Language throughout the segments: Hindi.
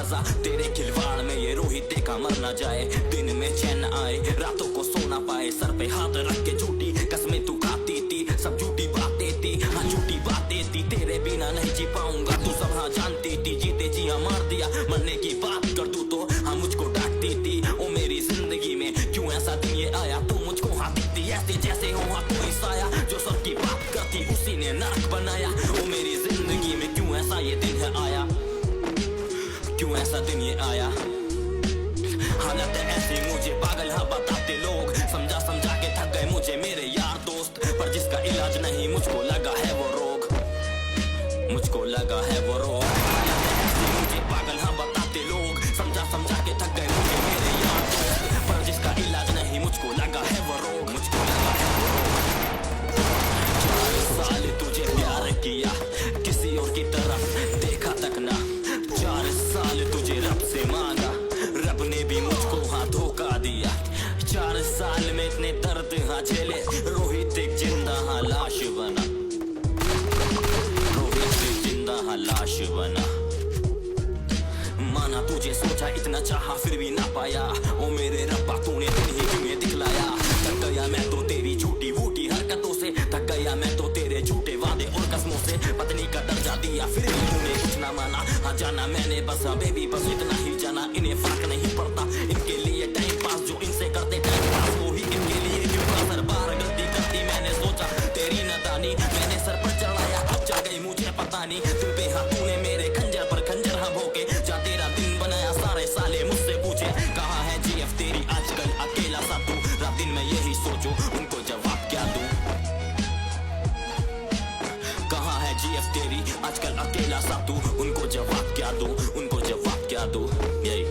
मजा तेरे खिलवाड़ में ये रोहित देखा मर ना जाए। दिन में चैन आए रातों को सोना पाए, सर पे हाथ रख के झूठी कसमें तू खाती थी, सब झूठी बातें थी, हाँ झूठी बातें थी। तेरे बिना नहीं जी पाऊंगा तू सब हाँ जानती थी, जीते जी हाँ मार दिया, मरने की बात कर तू तो हाँ मुझको डांटती थी। ओ मेरी जिंदगी में क्यों ऐसा दिन ये आया, तू मुझको हाँ दिखती ऐसे जैसे हो हाँ कोई साया, जो सर की बात करती उसी ने नरक बनाया। ओ मेरी जिंदगी में क्यों ऐसा ये दिन है आया, क्यों ऐसा दिन ये आया। हालत है ऐसी मुझे पागल हाँ बताते लोग, समझा समझा के थक गए मुझे मेरे यार दोस्त, पर जिसका इलाज नहीं मुझको लगा है वो रोग, मुझको लगा है वो रोग। हालत है ऐसी मुझे पागल हाँ बताते लोग, समझा समझा के थक गए मुझे मेरे यार दोस्त, पर जिसका इलाज नहीं मुझको लगा है वो रोग, मुझको लगा है वो रोग। 4 साल तुझे प्यार किया किसी और की तरफ देखा तक ना, 4 साल तुझे रब से मांगा रब ने भी मुझको हाँ धोखा दिया। 4 साल में इतने दर्द हाँ झेले, रोहित एक जिंदा हाँ लाश बना, रोहित एक जिंदा हाँ लाश बना। माना तुझे सोचा इतना चाहा फिर भी ना पाया, ओ मेरे रब्बा तूने दिन ही क्यों दिखलाया। थक गया मैं तो तेरी झूठी वूठी हरकतों से, थक गया मैं तो तेरे झूठे वादे और कसमों से, पत्नी का दर्जा दिया फिर भी तूने कुछ ना माना। हाँ जाना मैंने बस हाँ बेबी बस इतना ही जाना, इन्हें फर्क नहीं पड़ता इनके लिए टाइम पास, जो इनसे करते टाइम पास वो ही इनके लिए क्यों सर बार गलती करती। मैंने सोचा तेरी नादानी मैंने सर पर चढ़ाया, अब चढ़ गई मुझे पता नहीं तुम पे हाँ तूने मेरे खंजर पर खंजर हाँ भोके, जा तेरा दिन बनाया सारे साले मुझसे पूछे कहाँ है जीएफ तेरी आजकल अकेला सा तू, रात दिन में यही सोचो उनको जवाब क्या दूं, कहाँ है जीएफ तेरी आजकल अकेला सा तू, उनको जवाब क्या दूं, उनको जवाब क्या दूं। यही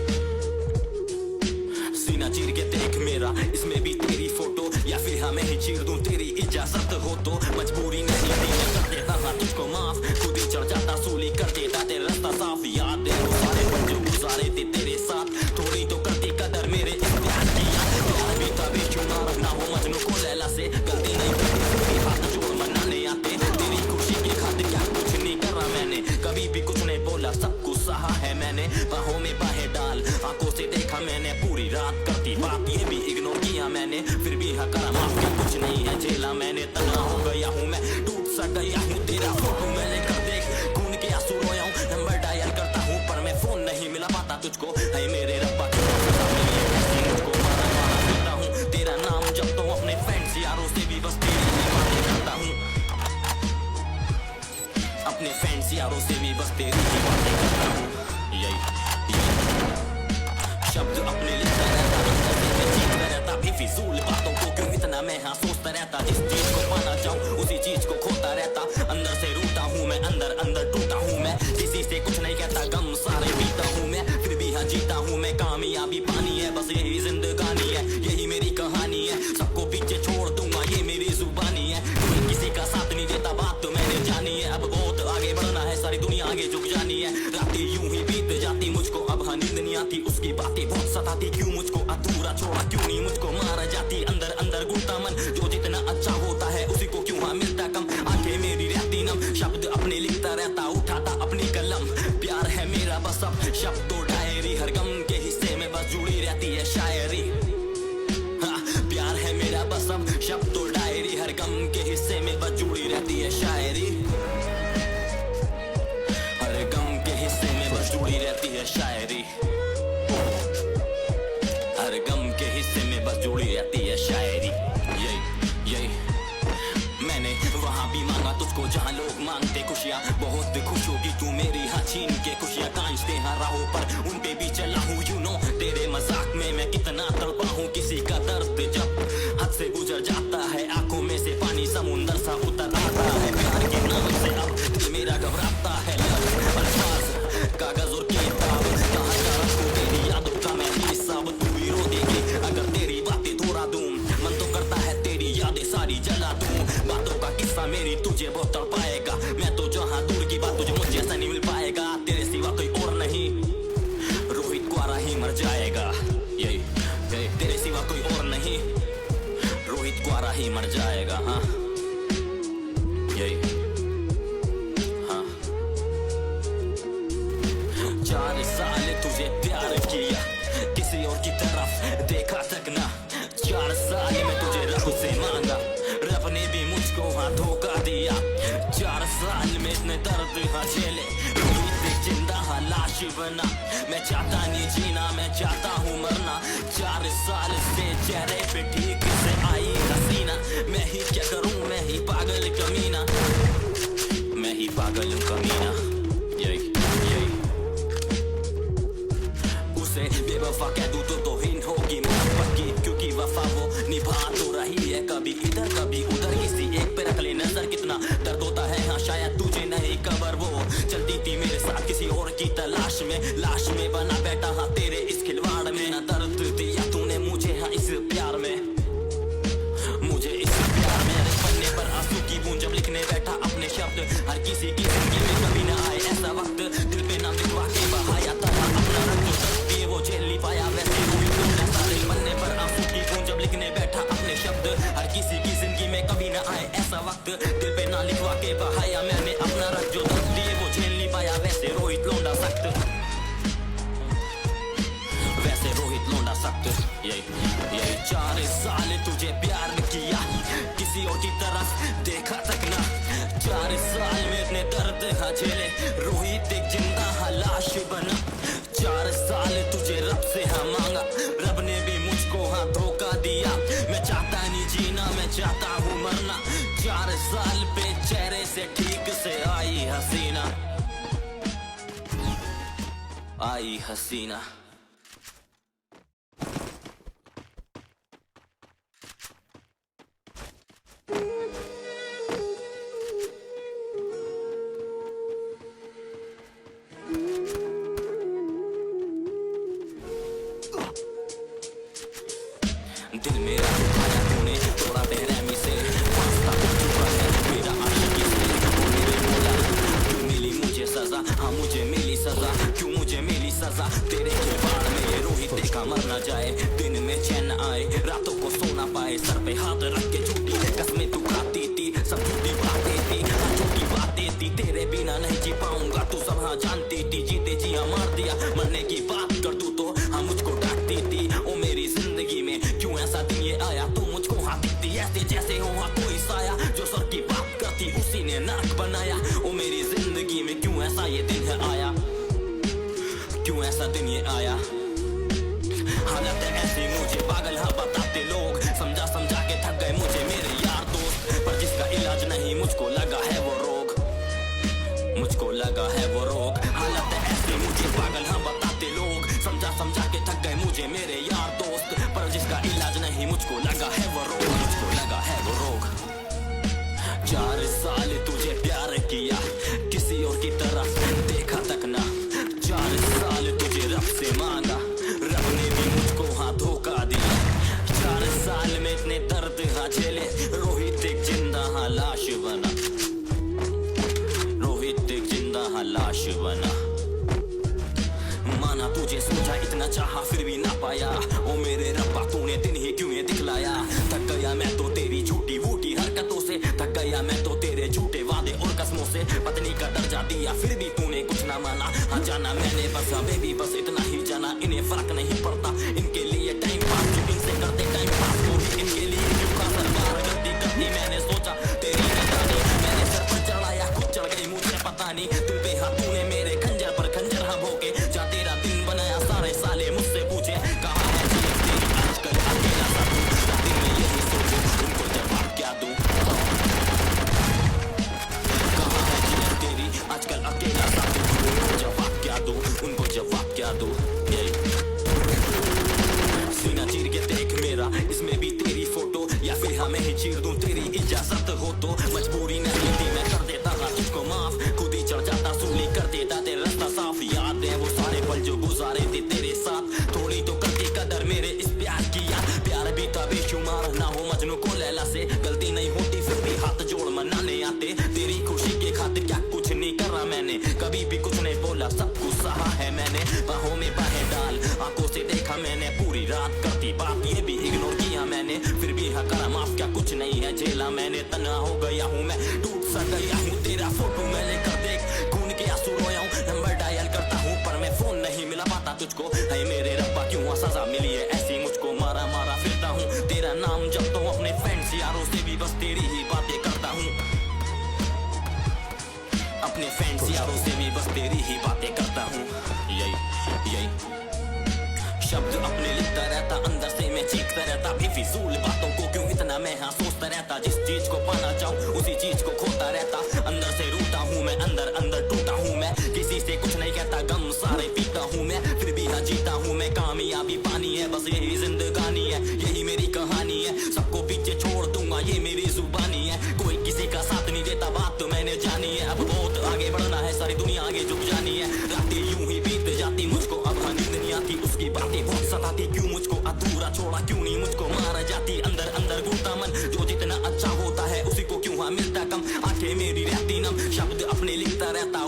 सीना चीर के देख मेरा इसमें भी तेरी फोटो, या फिर हाँ मैं ही चीर दूं तेरी इजाजत हो तो, मजबूरी नहीं थी मैं कर देता हाँ तुझको माफ, खुद ही चढ़ जाता सूली कर देता तेरा रास्ता साफ। याद है वो सारे पल जो गुजारे थे तेरे साथ, थोड़ी तो करती कदर मेरे इम्तिहान की याद, प्यार भी था बेशुमार ना हो मजनू को लैला से, गलती नहीं करती हाथ जोड़ मनाने आते, तेरी खुशी की खातिर क्या कुछ नहीं करा मैंने, कभी भी कुछ नहीं बोला सब कुछ सहा है मैंने, बाहों में बाहें डाल आंखों से देखा मैंने, पूरी रात करती बात ये भी इग्नोर किया मैंने, फिर भी हाँ करा माफ क्या कुछ नहीं है झेला मैंने, तना हो गया हूँ मैं टूट सा गया हूँ, तेरा फोटो मैंने कर देख खून के आंसू रोया हूँ, नंबर डायल करता हूँ पर मैं फोन नहीं मिला पाता तुझको, है मेरे रब्बा मुझको मारा मारा पीता हूँ, तेरा नाम जब तो अपने फ्रेंड्स यारों से भी बस तेरी ही बातें करता हूँ, अपने फ्रेंड्स यारों से भी बस तेरी ही बातें करता हूँ। यही शब्द अपने लिखता रहता, अंदर से मैं जीतता रहता, बेफिजूल बातों को क्यों इतना मैं हाँ सोचता रहता, जिस चीज को पाना चाहूँ उसी चीज को खोता रहता, अंदर से रूठा हूँ मैं अंदर अंदर टूटा हूँ मैं, किसी से कुछ नहीं कहता गम सारे पीता हूँ मैं, फिर भी हाँ जीता हूँ मैं, कामयाबी पानी है बस यही जिंदगानी है, यही मेरी कहानी है, सबको पीछे छोड़ दूंगा ये मेरी जुबानी है, कोई किसी का साथ नहीं देता बात तो मैंने जानी है, अब बहुत आगे बढ़ना है सारी दुनिया आगे झुक जानी है, रातें यूं ही बीत जाती मुझको अब हाँ नींद नहीं आती, उसकी बातें बहुत सताती क्यों मुझको अधूरा छोड़ा, क्यों नहीं मुझको मारा जाती, अंदर अंदर घुटता मन जो जितना अच्छा होता है उसी को क्यों हाँ मिलता कम, आंखें मेरी रहती नम, शब्द अपने लिखता रहता उठाता अपनी कलम, प्यार है मेरा बस अब शब्दों डायरी, हर गम के हिस्से में बस जुड़ी रहती है शायरी, हाँ प्यार है मेरा बस अब शब्दों डायरी, हर गम के हिस्से में बस जुड़ी रहती है शायरी, हर गम के हिस्से में बस जुड़ी रहती है शायरी, हर गम के हिस्से में बस जुड़ी रहती है शायरी। यही यही मैंने वहाँ भी मांगा तुझको जहाँ लोग मांगते खुशियाँ, बहुत खुश होगी तू मेरी हाँ छीन के खुशियाँ, कांचते हाँ राहों पर उन पे भी चला हूँ यू नो, तेरे मजाक में मैं कितना तड़पा हूँ, किसी का दर्द जब हद से गुजर जाता है आंखों में से पानी समुंदर सा उतर आता है, प्यार के नाम से अब दिल मेरा घबराता है, अल्फाज कागज और किताब कहाँ जा रखूं तेरी यादों का मैं हिसाब, तू ही रो देगी अगर तेरी बातें दोहरा दूं, मन तो करता है तेरी यादें सारी जला दूं, बातों का किस्सा मेरी तुझे बहुत तड़पाएगा, मैं तो जहाँ दूर की बात तुझे मुझे ऐसा नहीं मिल पाएगा, तेरे सिवा कोई और नहीं रोहित कुआरा ही मर जाएगा, यही तेरे सिवा कोई और नहीं रोहित कुआरा ही मर जाएगा, हाँ यही 4 साल तुझे नहीं जीना, मैं चाहता हूँ मरना। 4 साल से चेहरे पे ठीक से आई हसीना। मैं ही क्या करूँ, मैं ही पागल कमीना, मैं ही पागल कमीना। यही उसे बेवफा कह दूँ तो हीन होगी मोहब्बत की, क्योंकि वफा वो निभा तो रही है कभी इधर कभी उधर। किसी एक पे रख ले नजर, कितना दर्द होता है हाँ शायद तुझे नहीं खबर। वो चलती थी मेरे साथ किसी और की तलाश में, लाश में बना बैठा हाँ तेरे इस खिलवाड़ में। ना दर्द दिया तूने मुझे हाँ इस प्यार में, मुझे इस प्यार में। पन्ने पर आंसू की बूंद जब लिखने बैठा अपने शब्द, हर किसी की जिंदगी में कभी ना आए ऐसा वक्त, दिल पे नाम लिखवा के बहाया था अपना रक्त। दिए वो झेल नहीं पाया वैसे हुई सारे। पन्ने पर आंसू की बूंद जब लिखने बैठा अपने शब्द, हर किसी की जिंदगी में कभी ना आए ऐसा वक्त, दिल पे ना लिखवा के बहाया मैंने अपना रक्त। जो दर्द दिए वो झेल नहीं पाया वैसे रोहित लोंडा सख्त, वैसे रोहित लोंडा सख्त। यही 4 साल तुझे प्यार किया, किसी और की तरफ देखा तक ना। 4 साल में इतने दर्द हाँ झेले, रोहित एक जिंदा हाँ लाश बना। 4 साल तुझे रब से हाँ मांगा, रब ने भी मुझको हाँ धोखा दिया। मैं चाहता नहीं जीना, मैं चाहता हूँ मरना। 4 साल पे चेहरे से ठीक से आई हसीना, आई हसीना। दिल मेरा दुखाया तूने थोड़ा बेरहमी से, वास्ता हो चुका है मेरा आशिकी से। मेरे मौला क्यों मिली मुझे सजा, हाँ मुझे मिली सजा, क्यों मुझे मिली सजा। तेरे खिलवाड़ में ये रोहित देखा मर ना जाए, दिन में चैन आए रातों को सो ना पाए। सर पे हाथ रख के झूठी कसमें तू खाती थी, सब झूठी बातें थी हाँ झूठी बातें थी। तेरे बिना नहीं जी पाऊंगा तू सब हाँ जानती थी, जीते जी हाँ मार दिया। मरने की बात कर तू तो हाँ मुझको डांटती थी। ओ मेरी जिंदगी में क्यों ऐसा दिन ये आया, तू मुझको हाँ दिखती ऐसे जैसे हो हाँ कोई साया। जो सर की बात करती उसी ने नाक बनाया। ओ मेरी जिंदगी में क्यों ऐसा ये दिन है आया, क्यों ऐसा दिन ये आया। हालत है ऐसी मुझे पागल हाँ बताते लोग, समझा समझा के थक गए मुझे मेरे यार दोस्त। पर जिसका इलाज नहीं मुझको लगा है वो रोग, मुझको लगा है वो रोग। हालत है ऐसी मुझे पागल हाँ बताते लोग, समझा समझा के थक गए मुझे मेरे यार दोस्त। पर जिसका इलाज नहीं मुझको लगा है वो रोग, मुझको लगा है वो रोग। 4 साल तुझे प्यार किया, किसी और की तरफ देखा तक ना। 4 साल तुझे रब से मांगा, रब ने भी मुझको हाँ धोखा दिया। 4 साल में इतने दर्द हाँ झेले, रोहित एक जिंदा हाँ लाश बना, रोहित एक जिंदा हाँ लाश बना। माना तुझे सोचा इतना चाहा फिर भी ना पाया। ओ मेरे रब्बा तूने दिन ही क्यों ये दिखलाया। थक गया मैं तो तेरी झूठी वूठी हरकतों से, थक गया मैं तो तेरे झूठे वादे और कसमों से। पत्नी का दर्जा दिया फिर भी तूने कुछ ना माना। हाँ जाना मैंने बस बेबी बस इतना ही जाना। इन्हें फर्क नहीं पड़ता इनके लिए टाइम पास, जो इनसे करते टाइम पास वो ही इनके लिए झुका सरकार। गलती करती मैंने सोचा तेरी नहीं, मैंने सर पर चढ़ाया खुद चढ़ गई मुझे पता नहीं। दिल पे हाथ तूने मेरे खंजर पर खंजर हाँ भोगे, जा तेरा दिन बनाया सारे साले मुझसे पूछे कहाँ है जीत तेरी आजकल अकेला सा तू। रात में यही सोचूं उनको जवाब क्या दूं, कहाँ है जीत तेरी आजकल अकेला सा तू। उनको जवाब क्या दूं, उनको जवाब क्या दूं। सीना चीर के देख मेरा इसमें भी तेरी फोटो, या फिर हमें ही चीर दूं तेरी इजाजत हो तो। मजबूरी नहीं थी मैं कर देता था तुझको माफ, खुद ही चढ़ जाता सूली कर देता तेरा रास्ता साफ। याद है वो सारे पल जो गुजारे थे तेरे साथ, थोड़ी तो करती कदर मेरे इस प्यार की याद। प्यार भी था बेशुमार ना हो मजनू को लैला से, गलती नहीं होती फिर भी हाथ जोड़ मनाने आते। तेरी खुशी के खातिर क्या कुछ नहीं करा मैंने, कभी भी कुछ नहीं बोला सब कुछ सहा है मैंने। बाहों में बाहें डाल आंखों से देखा मैंने, पूरी रात करती बात ये भी इग्नोर किया मैंने। फिर भी हाँ करा माफ क्या कुछ नहीं है झेला मैंने। तना हो गया हूँ मैं टूट सा गया हूँ, तेरा फोटो मैं लेकर देख खून के आंसू रोया हूँ। नंबर डायल करता हूँ पर मैं फोन नहीं मिला पाता तुझको। है मेरे रब्बा क्यों सजा मिली है ऐसी मुझको, मारा मारा फिरता हूँ। तेरा नाम जपता हूँ अपने फ्रेंड्स यारों से भी बस तेरी ही बातें करता हूँ, अपने फ्रेंड्स यारों से भी बस तेरी ही बातें करता हूँ। यही शब्द अपने लिखता रहता, अंदर से मैं चीखता रहता, बेफिजूल बातों को क्यों इतना मैं हाँ सोचता रहता, जिस चीज को पाना चाहूँ उसी चीज को खोता रहता, अंदर से रूठा हूँ मैं, अंदर अंदर टूटा हूँ मैं, किसी से कुछ नहीं कहता, गम सारे पीता हूँ मैं, फिर भी हाँ जीता हूँ मैं, कामयाबी पानी है बस यही जिंदगानी है, यही मेरी कहानी है, सबको पीछे छोड़ दूंगा ये मेरी जुबानी है, कोई किसी का साथ नहीं देता बात तो मैंने जानी है, अब बहुत आगे बढ़ना है, सारी दुनिया आगे झुक जानी है, रातें यूं ही बीत जाती मुझको अब हाँ नींद नहीं आती, उसकी बातें बहुत सताती, क्यों मुझको अधूरा छोड़ा, क्यों नहीं मुझको मारा जाती, अंदर अंदर घूमता मन, जो जितना अच्छा होता है उसी को क्यों हाँ मिलता कम, आंखें मेरी रहती नम, शब्द अपने लिखता रहता